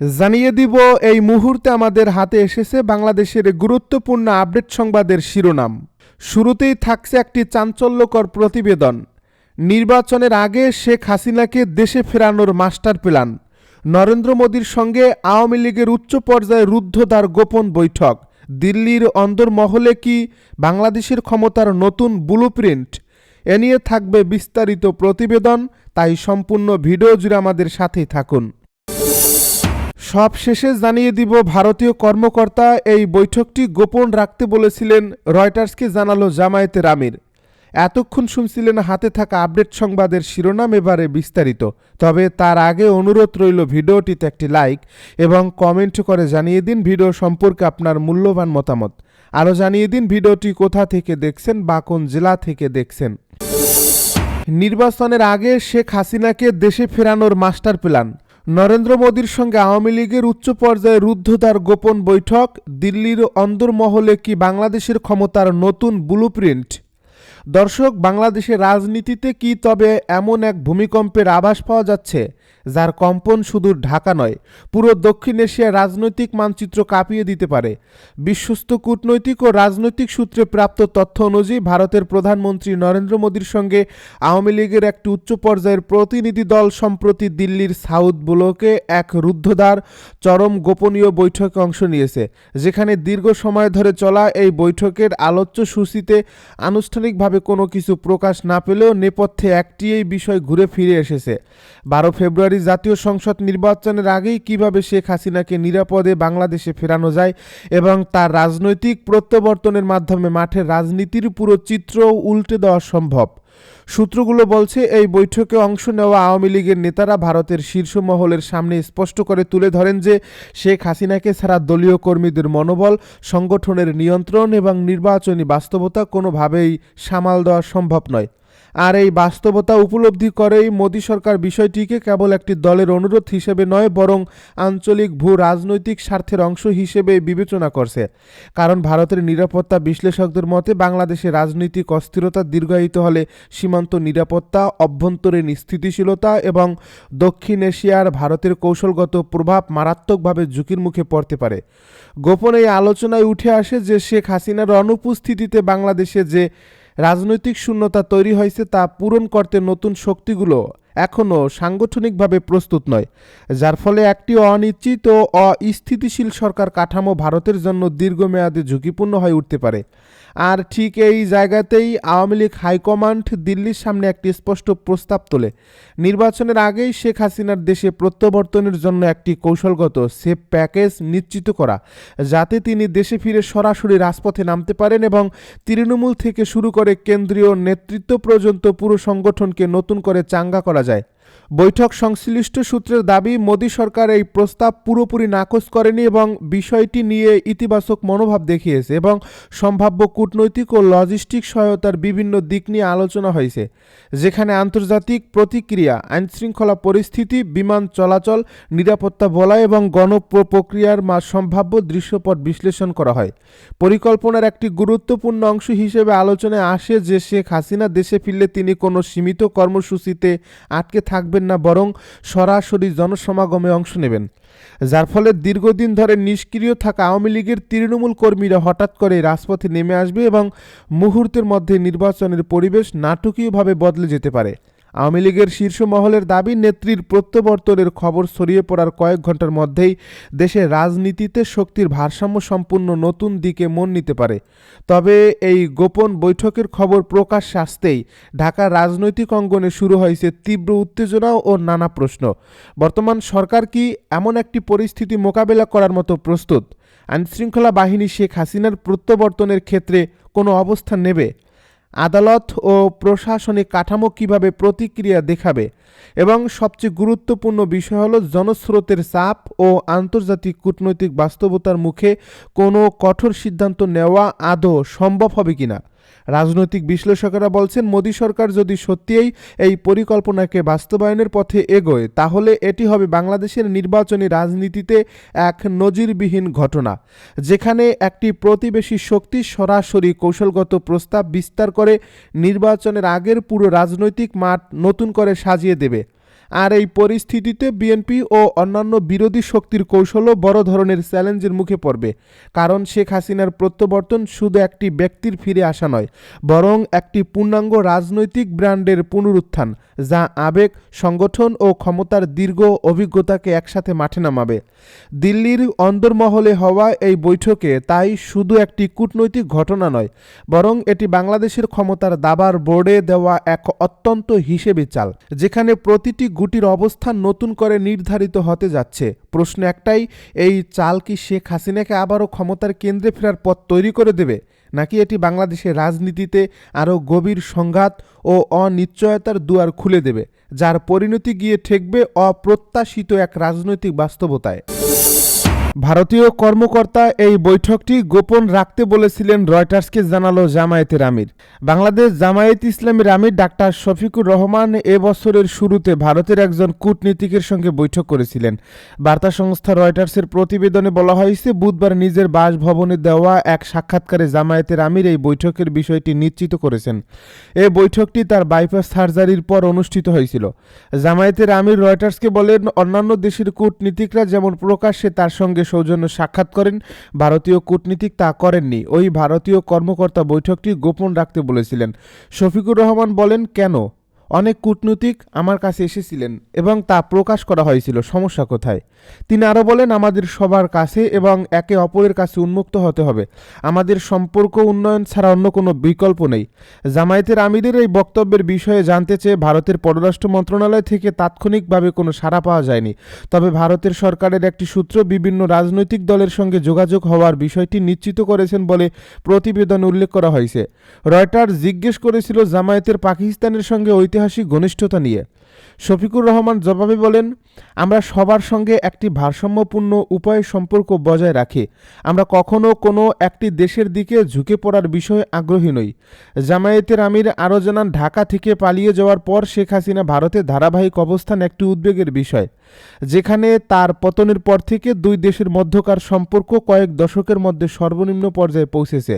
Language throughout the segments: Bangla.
জানিয়ে দিব এই মুহূর্তে আমাদের হাতে এসেছে বাংলাদেশের গুরুত্বপূর্ণ আপডেট সংবাদের শিরোনাম। শুরুতেই থাকছে একটি চাঞ্চল্যকর প্রতিবেদন। নির্বাচনের আগে শেখ হাসিনাকে দেশে ফেরানোর মাস্টার প্ল্যান। নরেন্দ্র মোদীর সঙ্গে আওয়ামী লীগের উচ্চ পর্যায়ে রুদ্ধদ্বার গোপন বৈঠক। দিল্লির অন্দরমহলে কি বাংলাদেশের ক্ষমতার নতুন ব্লুপ্রিন্ট? এ নিয়ে থাকবে বিস্তারিত প্রতিবেদন, তাই সম্পূর্ণ ভিডিও জুড়ে আমাদের সাথেই থাকুন। সব শেষে জানিয়ে দিব ভারতীয় কর্মকর্তা এই বৈঠকটি গোপন রাখতে বলেছিলেন, রয়টার্সকে জানালো জামায়াতের আমির। এতক্ষণ শুনছিলেন হাতে থাকা আপডেট সংবাদের শিরোনাম, এবারে বিস্তারিত। তবে তার আগে অনুরোধ রইল ভিডিওটিতে একটি লাইক এবং কমেন্ট করে জানিয়ে দিন ভিডিও সম্পর্কে আপনার মূল্যবান মতামত। আরও জানিয়ে দিন ভিডিওটি কোথা থেকে দেখছেন বা কোন জেলা থেকে দেখছেন। নির্বাচনের আগে শেখ হাসিনাকে দেশে ফেরানোর মাস্টার প্ল্যান। নরেন্দ্র মোদীর সঙ্গে আওয়ামী লীগের উচ্চ পর্যায়ে রুদ্ধদ্বার গোপন বৈঠক। দিল্লির অন্দরমহলে কি বাংলাদেশের ক্ষমতার নতুন ব্লুপ্রিন্ট? দর্শক, বাংলাদেশের রাজনীতিতে কি তবে এমন এক ভূমিকম্পের আভাস পাওয়া যাচ্ছে যার কম্পন শুধু ঢাকা নয়, পুরো দক্ষিণ এশিয়ার রাজনৈতিক মানচিত্র কাঁপিয়ে দিতে পারে। বিশ্বস্ত কূটনৈতিক ও রাজনৈতিক সূত্রে প্রাপ্ত তথ্য অনুযায়ী ভারতের প্রধানমন্ত্রী নরেন্দ্র মোদীর সঙ্গে আওয়ামী লীগের একটি উচ্চ পর্যায়ের প্রতিনিধি দল সম্প্রতি দিল্লির সাউথ ব্লকে এক রুদ্ধদ্বার চরম গোপনীয় বৈঠকে অংশ নিয়েছে, যেখানে দীর্ঘ সময় ধরে চলা এই বৈঠকের আলোচ্য সূচিতে আনুষ্ঠানিকভাবে কোনো কিছু প্রকাশ না পেলেও নেপথ্যে একটিই বিষয় ঘুরে ফিরে এসেছে। 12 ফেব্রুয়ারি জাতীয় সংসদ নির্বাচনের আগেই কিভাবে শেখ হাসিনাকে নিরাপদে বাংলাদেশে ফেরানো যায় এবং তার রাজনৈতিক প্রত্যাবর্তনের মাধ্যমে মাঠের রাজনীতির পুরো চিত্র উল্টে দেওয়া সম্ভব। সূত্রগুলো বলছে, এই বৈঠকে অংশ নেওয়া আওয়ামী লীগের নেতারা ভারতের শীর্ষ মহলের সামনে স্পষ্ট করে তুলে ধরেন যে শেখ হাসিনাকে ছাড়া দলীয় কর্মীদের মনোবল, সংগঠনের নিয়ন্ত্রণ এবং নির্বাচনী বাস্তবতা কোনোভাবেই সামাল দেওয়া সম্ভব নয়। আর এই বাস্তবতা উপলব্ধি করেই মোদী সরকার বিষয়টিকে কেবল একটি দলের অনুরোধ হিসেবে নয়, বরং আঞ্চলিক ভূ রাজনৈতিক স্বার্থের অংশ হিসেবে বিবেচনা করছে। কারণ ভারতের নিরাপত্তা বিশ্লেষকদের মতে বাংলাদেশের রাজনৈতিক অস্থিরতা দীর্ঘায়িত হলে সীমান্ত নিরাপত্তা, অভ্যন্তরীণ স্থিতিশীলতা এবং দক্ষিণ এশিয়ার ভারতের কৌশলগত প্রভাব মারাত্মকভাবে ঝুঁকির মুখে পড়তে পারে। গোপন এই আলোচনায় উঠে আসে যে শেখ হাসিনার অনুপস্থিতিতে বাংলাদেশে যে রাজনৈতিক শূন্যতা তৈরি হয়েছে তা পূরণ করতে নতুন শক্তিগুলো এখনও সাংগঠনিকভাবে প্রস্তুত নয়, যার ফলে একটি অনিশ্চিত ও অস্থিতিশীল সরকার কাঠামো ভারতের জন্য দীর্ঘমেয়াদে ঝুঁকিপূর্ণ হয়ে উঠতে পারে। আর ঠিক এই জায়গাতেই আওয়ামী লীগ হাইকমান্ড দিল্লির সামনে একটি স্পষ্ট প্রস্তাব তোলে। নির্বাচনের আগেই শেখ হাসিনার দেশে প্রত্যাবর্তনের জন্য একটি কৌশলগত সেফ প্যাকেজ নিশ্চিত করা, যাতে তিনি দেশে ফিরে সরাসরি রাজপথে নামতে পারেন এবং তৃণমূল থেকে শুরু করে কেন্দ্রীয় নেতৃত্ব পর্যন্ত পুরো সংগঠনকে নতুন করে চাঙ্গা করা যায়। বৈঠক সংশ্লিষ্ট সূত্রের দাবি, মোদী সরকার এই প্রস্তাব পুরোপুরি নাকচ করেনি এবং বিষয়টি নিয়ে ইতিবাচক মনোভাব দেখিয়েছে এবং সম্ভাব্য কূটনৈতিক ও লজিস্টিক সহায়তার বিভিন্ন দিক নিয়ে আলোচনা হয়েছে, যেখানে আন্তর্জাতিক প্রতিক্রিয়া, আইনশৃঙ্খলা পরিস্থিতি, বিমান চলাচল, নিরাপত্তা বলয় এবং গণপ্রক্রিয়ার সম্ভাব্য দৃশ্যপট বিশ্লেষণ করা হয়। পরিকল্পনার একটি গুরুত্বপূর্ণ অংশ হিসেবে আলোচনায় আসে যে শেখ হাসিনা দেশে ফিরলে তিনি কোনো সীমিত কর্মসূচিতে আটকে থাকবেন না, বরং সরাসরি জনসমাগমে অংশ নেবেন, যার ফলে দীর্ঘদিন ধরে নিষ্ক্রিয় থাকা আওয়ামী লীগের তৃণমূল কর্মীরা হঠাৎ করে রাজপথে নেমে আসবে এবং মুহূর্তের মধ্যে নির্বাচনের পরিবেশ নাটকীয়ভাবে বদলে যেতে পারে। আওয়ামী লীগের শীর্ষ মহলের দাবি, নেত্রীর প্রত্যাবর্তনের খবর ছড়িয়ে পড়ার কয়েক ঘন্টার মধ্যেই দেশের রাজনীতিতে শক্তির ভারসাম্য সম্পূর্ণ নতুন দিকে মন নিতে পারে। তবে এই গোপন বৈঠকের খবর প্রকাশ্যে আসতেই ঢাকার রাজনৈতিক অঙ্গনে শুরু হয়েছে তীব্র উত্তেজনা ও নানা প্রশ্ন। বর্তমান সরকার কি এমন একটি পরিস্থিতি মোকাবেলা করার মতো প্রস্তুত? আইনশৃঙ্খলা বাহিনী শেখ হাসিনার প্রত্যাবর্তনের ক্ষেত্রে কোনো অবস্থান নেবে? আদালত ও প্রশাসনিক কাঠামো কিভাবে প্রতিক্রিয়া দেখাবে? এবং সবচেয়ে গুরুত্বপূর্ণ বিষয় হলো, জনস্রোতের চাপ ও আন্তর্জাতিক কূটনৈতিক বাস্তবতার মুখে কোনো কঠোর সিদ্ধান্ত নেওয়া আদৌ সম্ভব হবে কিনা। রাজনৈতিক বিশ্লেষকেরা বলছেন, মোদী সরকার যদি সত্যিই এই পরিকল্পনাকে বাস্তবায়নের পথে এগোয়, তাহলে এটি হবে বাংলাদেশের নির্বাচনী রাজনীতিতে এক নজিরবিহীন ঘটনা, যেখানে একটি প্রতিবেশী শক্তি সরাসরি কৌশলগত প্রস্তাব বিস্তার করে নির্বাচনের আগের পুরো রাজনৈতিক মাঠ নতুন করে সাজিয়ে দেবে। আর এই পরিস্থিতিতে বিএনপি ও অন্যান্য বিরোধী শক্তির কৌশলও বড় ধরনের চ্যালেঞ্জের মুখে পড়বে। কারণ শেখ হাসিনার প্রত্যাবর্তন শুধু একটি ব্যক্তির ফিরে আসা নয়, বরং একটি পূর্ণাঙ্গ রাজনৈতিক ব্র্যান্ডের পুনরুত্থান, যা আবেগ, সংগঠন ও ক্ষমতার দীর্ঘ অভিজ্ঞতাকে একসাথে মাঠে নামাবে। দিল্লির অন্দরমহলে হওয়া এই বৈঠকে তাই শুধু একটি কূটনৈতিক ঘটনা নয়, বরং এটি বাংলাদেশের ক্ষমতার দাবার বোর্ডে দেওয়া এক অত্যন্ত হিসেবি চাল, যেখানে প্রতিটি গুটির অবস্থান নতুন করে নির্ধারিত হতে যাচ্ছে। প্রশ্ন একটাই, এই চাল কি শেখ হাসিনাকে আবারও ক্ষমতার কেন্দ্রে ফেরার পথ তৈরি করে দেবে, নাকি এটি বাংলাদেশের রাজনীতিতে আরও গভীর সংঘাত ও অনিশ্চয়তার দুয়ার খুলে দেবে, যার পরিণতি গিয়ে ঠেকবে অপ্রত্যাশিত এক রাজনৈতিক বাস্তবতায়। ভারতীয় কর্মকর্তা এই বৈঠকটি গোপন রাখতে বলেছিলেন, রয়টার্সকে জানালো জামায়াতের আমির। বাংলাদেশ জামায়াত ইসলামীর আমির ডাক্তার শফিকুর রহমান এবছরের শুরুতে ভারতের একজন কূটনীতিকের সঙ্গে বৈঠক করেছিলেন। বার্তা সংস্থা রয়টার্সের প্রতিবেদনে বলা হয়েছে, বুধবার নিজের বাসভবনে দেওয়া এক সাক্ষাৎকারে জামায়াতের আমির এই বৈঠকের বিষয়টি নিশ্চিত করেছেন। এই বৈঠকটি তার বাইপাস সার্জারির পর অনুষ্ঠিত হয়েছিল। জামায়াতের আমির রয়টার্সকে বলেন, অন্যান্য দেশের কূটনীতিকরা যেমন প্রকাশ্যে তার সঙ্গে সৌজন্য সাক্ষাৎ করেন, ভারতীয় কূটনীতিক তা করেননি। ওই ভারতীয় কর্মকর্তা বৈঠকটি গোপন রাখতে বলেছিলেন। শফিকুর রহমান বলেন, কেন? অনেক কূটনীতিক আমার কাছে এসেছিলেন এবং তা প্রকাশ করা হয়েছিল, সমস্যা কোথায়? তিনি আরও বলেন, আমাদের সবার কাছে এবং একে অপরের কাছে উন্মুক্ত হতে হবে। আমাদের সম্পর্ক উন্নয়ন ছাড়া অন্য কোনো বিকল্প নেই। জামায়াতের আমিরের এই বক্তব্যের বিষয়ে জানতে চেয়ে ভারতের পররাষ্ট্র মন্ত্রণালয় থেকে তাৎক্ষণিকভাবে কোনো সাড়া পাওয়া যায়নি। তবে ভারতের সরকারের একটি সূত্র বিভিন্ন রাজনৈতিক দলের সঙ্গে যোগাযোগ হওয়ার বিষয়টি নিশ্চিত করেছেন বলে প্রতিবেদনে উল্লেখ করা হয়েছে। রয়টার্স জিজ্ঞেস করেছিল জামায়াতের পাকিস্তানের সঙ্গে ঐতিহাসিক ঘনিষ্ঠতা নিয়ে। শফিকুর রহমান জবাবে বলেন, আমরা সবার সঙ্গে একটি ভারসাম্যপূর্ণ উপায়ে সম্পর্ক বজায় রাখি। আমরা কখনো কোনো একটি দেশের দিকে ঝুঁকে পড়ার বিষয়ে আগ্রহী নই। জামায়াতের আমির আরও জানান, ঢাকা থেকে পালিয়ে যাওয়ার পর শেখ হাসিনা ভারতে ধারাবাহিক অবস্থান একটি উদ্বেগের বিষয়, যেখানে তার পতনের পর থেকে দুই দেশের মধ্যকার সম্পর্ক কয়েক দশকের মধ্যে সর্বনিম্ন পর্যায়ে পৌঁছেছে।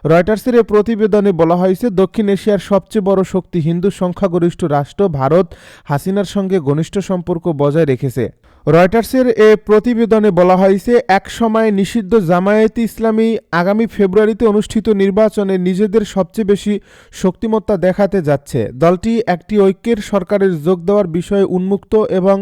রয়টার্সের এই প্রতিবেদনে বলা হয়েছে, দক্ষিণ এশিয়ার সবচেয়ে বড় শক্তি হিন্দু সংখ্যাগরিষ্ঠ রাষ্ট্র ভারত হাসিনার সঙ্গে ঘনিষ্ঠ সম্পর্ক বজায় রেখেছে। রয়টার্সের এ প্রতিবেদনে বলা হয়েছে, এক সময় নিষিদ্ধ জামায়াতে ইসলামী আগামী ফেব্রুয়ারিতে অনুষ্ঠিত নির্বাচনে নিজেদের সবচেয়ে বেশি শক্তিমত্তা দেখাতে যাচ্ছে। দলটি একটি ঐক্যের সরকারের যোগ দেওয়ার বিষয়ে উন্মুক্ত এবং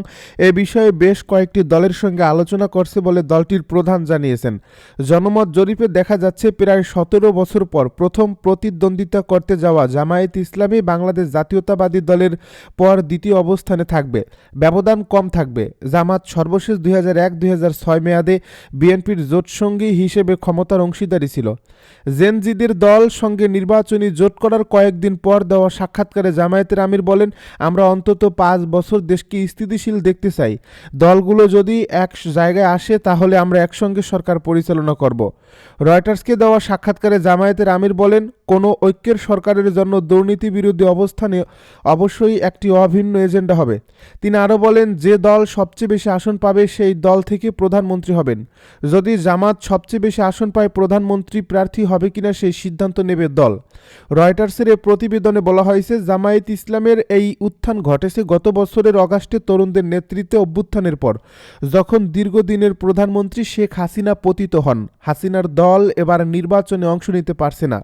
এ বিষয়ে বেশ কয়েকটি দলের সঙ্গে আলোচনা করছে বলে দলটির প্রধান জানিয়েছেন। জনমত জরিপে দেখা যাচ্ছে, প্রায় 17 বছর পর প্রথম প্রতিদ্বন্দ্বিতা করতে যাওয়া জামায়াত ইসলামী বাংলাদেশ জাতীয়তাবাদী দলের পর দ্বিতীয় অবস্থানে থাকবে, ব্যবধান কম থাকবে। জামাত সর্বশেষ 2001-2006 মেয়াদে বিএনপির জোটসঙ্গী হিসেবে ক্ষমতার অংশীদারি ছিল। জেনজিদের দল সঙ্গে নির্বাচনী জোট করার কয়েকদিন পর দেওয়া সাক্ষাৎকারে জামায়াতের আমির বলেন, আমরা অন্তত 5 বছর দেশকে স্থিতিশীল দেখতে চাই। দলগুলো যদি এক জায়গায় আসে তাহলে আমরা একসঙ্গে সরকার পরিচালনা করব। রয়টার্সকে দেওয়া সাক্ষাৎকারে জামায়াতের আমির বলেন, কোনো ঐক্যের সরকারের জন্য দুর্নীতি বিরোধী অবস্থানে অবশ্যই একটি অভিন্ন এজেন্ডা হবে। তিনি আরও বলেন, যে দল সবচেয়ে বেশি আসন পাবে সেই দল থেকে প্রধানমন্ত্রী হবেন। যদি জামাত সবচেয়ে বেশি আসন পায়, প্রধানমন্ত্রী প্রার্থী হবে কিনা সেই সিদ্ধান্ত নেবে দল। রয়টার্সের এই প্রতিবেদনে বলা হয়েছে, জামায়াত ইসলামের এই উত্থান ঘটেছে গত বছরের অগাস্টে তরুণদের নেতৃত্বে অভ্যুত্থানের পর, যখন দীর্ঘদিনের প্রধানমন্ত্রী শেখ হাসিনা পতিত হন। হাসিনার দল এবার নির্বাচনে অংশ নিতে পারছে না।